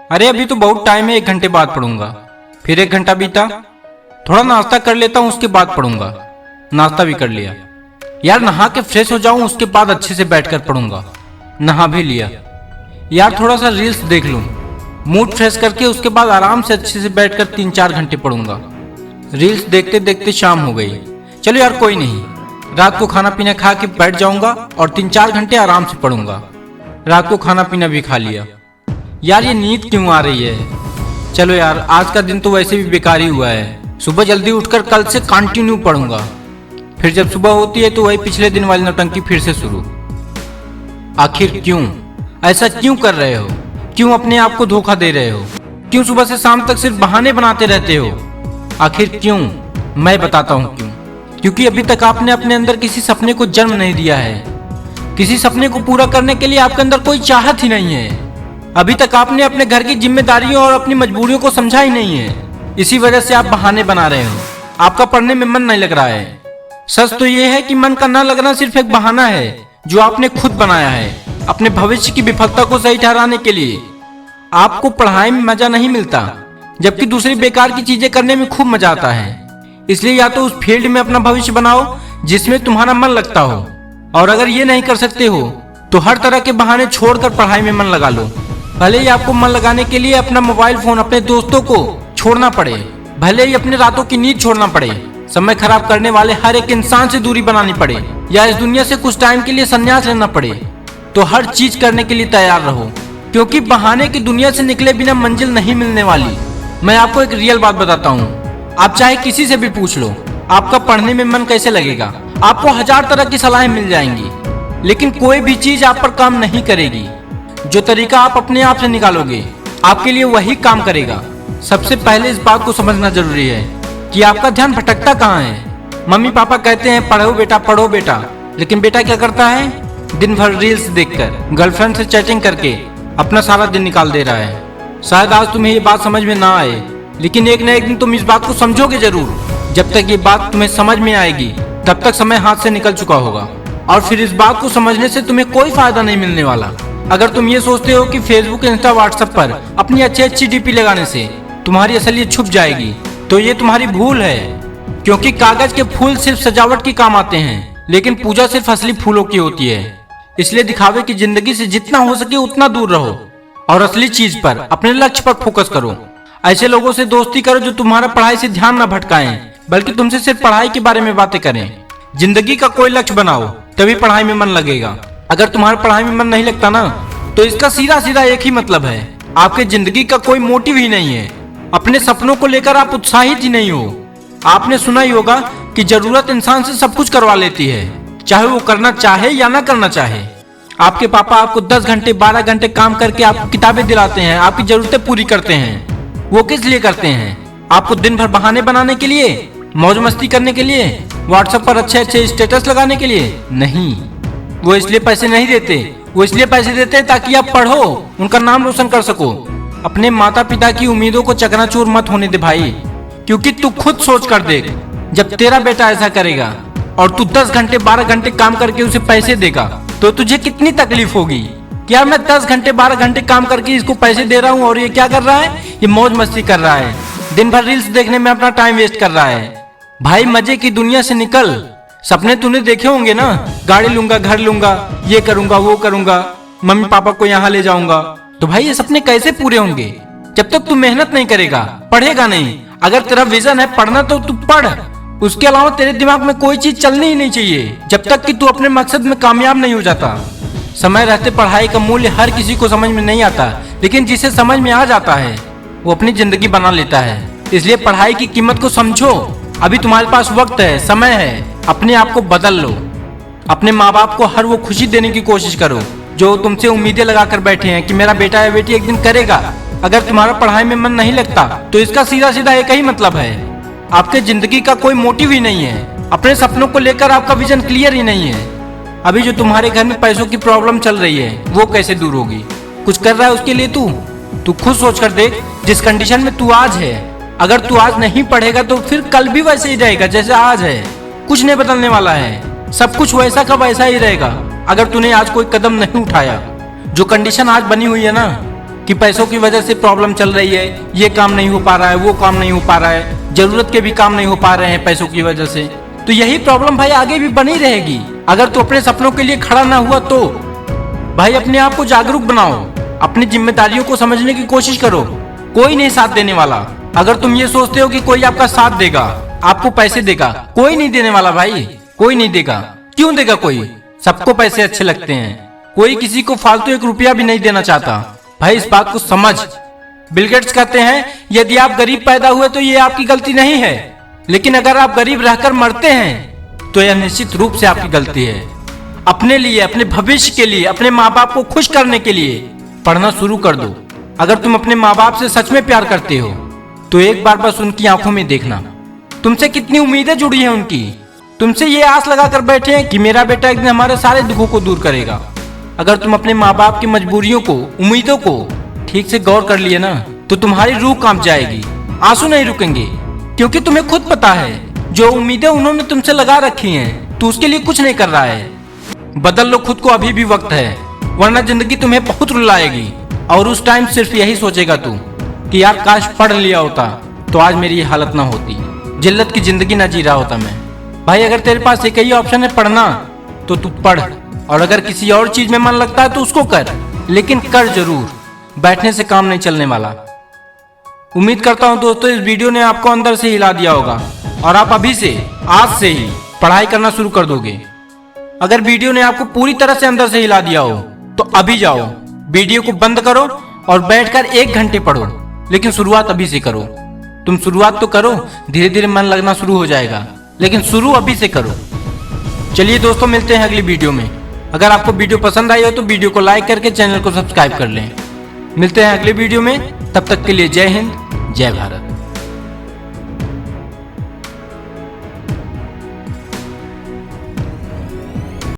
अरे अभी तो बहुत टाइम है, 1 घंटे बाद पढ़ूंगा। फिर 1 घंटा बीता, थोड़ा नाश्ता कर लेता हूँ, उसके बाद पढ़ूंगा। नाश्ता भी कर लिया। यार नहा के फ्रेश हो जाऊं, उसके बाद अच्छे से बैठकर पढ़ूंगा। नहा भी लिया। यार थोड़ा सा रील्स देख लूं, मूड फ्रेश करके उसके बाद आराम से अच्छे से बैठकर 3-4 घंटे पढ़ूंगा। रील्स देखते देखते शाम हो गई। चलो यार कोई नहीं, रात को खाना पीना खा के बैठ जाऊंगा और 3-4 घंटे आराम से पढ़ूंगा। रात को खाना पीना भी खा लिया। यार ये नींद क्यों आ रही है। चलो यार आज का दिन तो वैसे भी बेकार ही हुआ है। सुबह जल्दी उठकर कल से कंटिन्यू पढ़ूंगा। फिर जब सुबह होती है तो वही पिछले दिन वाली नौटंकी फिर से शुरू। आखिर क्यों ऐसा क्यों कर रहे हो? क्यों अपने आप को धोखा दे रहे हो? क्यों सुबह से शाम तक सिर्फ बहाने बनाते रहते हो? आखिर क्यों? मैं बताता हूँ क्यों। क्योंकि अभी तक आपने अपने अंदर किसी सपने को जन्म नहीं दिया है। किसी सपने को पूरा करने के लिए आपके अंदर कोई चाहत ही नहीं है। अभी तक आपने अपने घर की जिम्मेदारियों और अपनी मजबूरियों को समझा ही नहीं है। इसी वजह से आप बहाने बना रहे हो। आपका पढ़ने में मन नहीं लग रहा है। सच तो ये है कि मन का ना लगना सिर्फ एक बहाना है जो आपने खुद बनाया है अपने भविष्य की विफलता को सही ठहराने के लिए। आपको पढ़ाई में मजा नहीं मिलता, जबकि दूसरी बेकार की चीजें करने में खूब मजा आता है। इसलिए या तो उस फील्ड में अपना भविष्य बनाओ जिसमें तुम्हारा मन लगता हो, और अगर ये नहीं कर सकते हो तो हर तरह के बहाने छोड़कर पढ़ाई में मन लगा लो। भले ही आपको मन लगाने के लिए अपना मोबाइल फोन, अपने दोस्तों को छोड़ना पड़े, भले ही अपने रातों की नींद छोड़ना पड़े, समय खराब करने वाले हर एक इंसान से दूरी बनानी पड़े, या इस दुनिया से कुछ टाइम के लिए संन्यास लेना पड़े, तो हर चीज करने के लिए तैयार रहो। क्योंकि बहाने की दुनिया से निकले बिना मंजिल नहीं मिलने वाली। मैं आपको एक रियल बात बताता हूँ, आप चाहे किसी से भी पूछ लो आपका पढ़ने में मन कैसे लगेगा। आपको 1000 तरह की सलाहें मिल जाएंगी, लेकिन कोई भी चीज आप पर काम नहीं करेगी। जो तरीका आप अपने आप से निकालोगे आपके लिए वही काम करेगा। सबसे पहले इस बात को समझना जरूरी है कि आपका ध्यान भटकता कहाँ है। मम्मी पापा कहते हैं पढ़ो बेटा, पढ़ो बेटा, लेकिन बेटा क्या करता है? दिन भर रील्स देखकर, गर्लफ्रेंड से चैटिंग करके अपना सारा दिन निकाल दे रहा है। शायद आज तुम्हें ये बात समझ में ना आए, लेकिन एक न एक दिन तुम इस बात को समझोगे जरूर। जब तक ये बात तुम्हें समझ में आएगी तब तक समय हाथ से निकल चुका होगा, और फिर इस बात को समझने से तुम्हें कोई फायदा नहीं मिलने वाला। अगर तुम ये सोचते हो कि फेसबुक, इंस्टा, व्हाट्सएप पर अपनी अच्छी डीपी लगाने से तुम्हारी असलियत छुप जाएगी, तो ये तुम्हारी भूल है। क्योंकि कागज के फूल सिर्फ सजावट के काम आते हैं, लेकिन पूजा सिर्फ असली फूलों की होती है। इसलिए दिखावे की जिंदगी से जितना हो सके उतना दूर रहो और असली चीज पर, अपने लक्ष्य पर फोकस करो। ऐसे लोगों से दोस्ती करो जो तुम्हारा पढ़ाई से ध्यान न भटकाएं, बल्कि तुमसे सिर्फ पढ़ाई के बारे में बातें करें। जिंदगी का कोई लक्ष्य बनाओ, तभी पढ़ाई में मन लगेगा। अगर तुम्हारा पढ़ाई में मन नहीं लगता ना, तो इसका सीधा सीधा एक ही मतलब है, आपके जिंदगी का कोई मोटिव ही नहीं है। अपने सपनों को लेकर आप उत्साहित ही नहीं हो। आपने सुना ही होगा कि जरूरत इंसान से सब कुछ करवा लेती है, चाहे वो करना चाहे या ना करना चाहे। आपके पापा आपको 10 घंटे 12 घंटे काम करके आपको किताबें दिलाते हैं, आपकी जरूरतें पूरी करते हैं। वो किस लिए करते हैं? आपको दिन भर बहाने बनाने के लिए, मौज मस्ती करने के लिए, व्हाट्सएप पर अच्छे स्टेटस लगाने के लिए नहीं। वो इसलिए पैसे नहीं देते, वो इसलिए पैसे देते हैं ताकि आप पढ़ो, उनका नाम रोशन कर सको। अपने माता पिता की उम्मीदों को चकनाचूर मत होने दे भाई, क्योंकि तू खुद सोच कर देख, जब तेरा बेटा ऐसा करेगा और तू 10 घंटे 12 घंटे काम करके उसे पैसे देगा, तो तुझे कितनी तकलीफ होगी। क्या मैं 10 घंटे 12 घंटे काम करके इसको पैसे दे रहा हूँ और ये क्या कर रहा है? ये मौज मस्ती कर रहा है, दिन भर रील्स देखने में अपना टाइम वेस्ट कर रहा है। भाई मजे की दुनिया से निकल। सपने तूने देखे होंगे ना, गाड़ी लूंगा, घर लूंगा, ये करूंगा, वो करूंगा, मम्मी पापा को यहाँ ले जाऊंगा। तो भाई ये सपने कैसे पूरे होंगे जब तक तू मेहनत नहीं करेगा, पढ़ेगा नहीं। अगर तेरा विजन है पढ़ना तो तू पढ़, उसके अलावा तेरे दिमाग में कोई चीज चलनी ही नहीं चाहिए जब तक कि तू अपने मकसद में कामयाब नहीं हो जाता। समय रहते पढ़ाई का मूल्य हर किसी को समझ में नहीं आता, लेकिन जिसे समझ में आ जाता है वो अपनी जिंदगी बना लेता है। इसलिए पढ़ाई की कीमत को समझो। अभी तुम्हारे पास वक्त है, समय है, अपने आप को बदल लो। अपने माँ बाप को हर वो खुशी देने की कोशिश करो जो तुमसे उम्मीदें लगाकर बैठे हैं कि मेरा बेटा या बेटी एक दिन करेगा। अगर तुम्हारा पढ़ाई में मन नहीं लगता तो इसका सीधा सीधा एक ही मतलब है, आपके जिंदगी का कोई मोटिव ही नहीं है। अपने सपनों को लेकर आपका विजन क्लियर ही नहीं है। अभी जो तुम्हारे घर में पैसों की प्रॉब्लम चल रही है वो कैसे दूर होगी? कुछ कर रहा है उसके लिए तू खुद सोच कर देख। जिस कंडीशन में तू आज है, अगर तू आज नहीं पढ़ेगा तो फिर कल भी वैसे ही रहेगा जैसे आज है। कुछ नहीं बदलने वाला है, सब कुछ वैसा का वैसा ही रहेगा अगर तूने आज कोई कदम नहीं उठाया। जो कंडीशन आज बनी हुई है ना, कि पैसों की वजह से प्रॉब्लम चल रही है, ये काम नहीं हो पा रहा है, वो काम नहीं हो पा रहा है, जरूरत के भी काम नहीं हो पा रहे हैं पैसों की वजह से, तो यही प्रॉब्लम भाई आगे भी बनी रहेगी। अगर तू अपने सपनों के लिए खड़ा ना हुआ तो भाई अपने आप को जागरूक बनाओ, अपनी जिम्मेदारियों को समझने की कोशिश करो। कोई नहीं साथ देने वाला। अगर तुम ये सोचते हो कि कोई आपका साथ देगा, आपको पैसे देगा, कोई नहीं देने वाला भाई, कोई नहीं देगा। क्यों देगा कोई? सबको पैसे अच्छे लगते हैं, कोई किसी को फालतू 1 रुपया भी नहीं देना चाहता। भाई इस बात को समझ। बिल गेट्स कहते हैं यदि आप गरीब पैदा हुए तो ये आपकी गलती नहीं है, लेकिन अगर आप गरीब रहकर मरते हैं तो यह निश्चित रूप से आपकी गलती है। अपने लिए, अपने भविष्य के लिए, अपने माँ बाप को खुश करने के लिए पढ़ना शुरू कर दो। अगर तुम अपने माँ बाप से सच में प्यार करते हो तो एक बार बस उनकी आंखों में देखना, तुमसे कितनी उम्मीदें जुड़ी हैं उनकी। तुमसे ये आस लगा कर बैठे हैं कि मेरा बेटा एक दिन हमारे सारे दुखों को दूर करेगा। अगर तुम अपने माँ बाप की मजबूरियों को, उम्मीदों को ठीक से गौर कर लिए ना तो तुम्हारी रूह कांप जाएगी, आंसू नहीं रुकेंगे, क्योंकि तुम्हें खुद पता है जो उम्मीदें उन्होंने तुमसे लगा रखी हैं तो उसके लिए कुछ नहीं कर रहा है। बदल लो खुद को, अभी भी वक्त है, वरना जिंदगी तुम्हें बहुत रुलाएगी और उस टाइम सिर्फ यही सोचेगा तू कि यार काश पढ़ लिया होता तो आज मेरी ये हालत ना होती, जिल्लत की जिंदगी ना जी रहा होता मैं। भाई अगर तेरे पास एक ही ऑप्शन है पढ़ना तो तू पढ़, और अगर किसी और चीज में मन लगता है तो उसको कर, लेकिन कर जरूर। बैठने से काम नहीं चलने वाला। उम्मीद करता हूं दोस्तों इस वीडियो ने आपको अंदर से हिला दिया होगा और आप अभी से, आज से ही पढ़ाई करना शुरू कर दोगे। अगर वीडियो ने आपको पूरी तरह से अंदर से हिला दिया हो तो अभी जाओ, वीडियो को बंद करो और बैठकर 1 घंटे पढ़ो, लेकिन शुरुआत अभी से करो। तुम शुरुआत तो करो, धीरे धीरे मन लगना शुरू हो जाएगा, लेकिन शुरू अभी से करो। चलिए दोस्तों, मिलते हैं अगली वीडियो में। अगर आपको वीडियो पसंद आई हो तो वीडियो को लाइक करके चैनल को सब्सक्राइब कर लें। मिलते हैं अगले वीडियो में, तब तक के लिए जय हिंद, जय भारत।